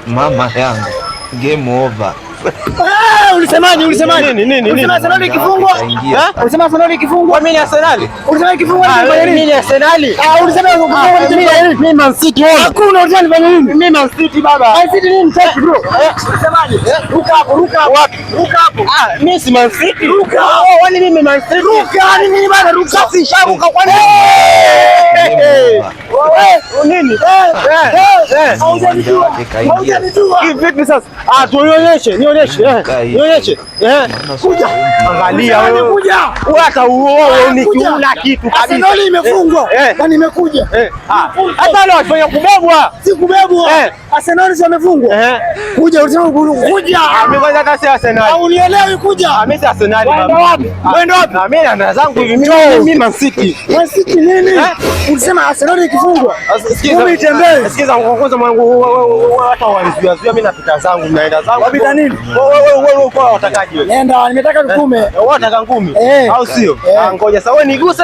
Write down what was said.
Mama yangu. Game over. Ulisemaje? Nini? Ulisema Arsenal ikifungwa? Ulisema Arsenal ikifungwa? Mimi ni Arsenal. Ulisema ikifungwa mimi ni Arsenal. Ulisema mimi Man City. Hakuna unafanya nini? Mimi Man City baba. Man City nini mtaki bro? Ulisemaje? Ruka hapo. Wapi? Ruka hapo. Mimi si Man City. Ruka. Wani mimi Man City. Ruka ni mimi bana ruka. Si sharuka kwa nini? Nini? Vipi sasa? Nionyeshe. Kuja. Angalia wewe. Wewe hata uoe ni kila kitu kabisa. Arsenal imefungwa. Na nimekuja. Hata leo wafanya kubebwa. Si kubebwa. Arsenal wamefungwa. Kuja unasema kuja. Mimi kwanza kasi Arsenal. Au unielewi kuja? Mimi si Arsenal baba. Wenda wapi? Mimi na zangu hivi. Mimi Man City. Man City nini? Unasema Arsenal ikifungwa. Sikiza kwanza mwanangu hata wanzuia mimi napita zangu naenda zangu. Wapita nini? Wewe uko watakaje wewe? Nenda nimetaka 10. Wewe unataka 10 au sio? Ngoja sasa wewe niguse.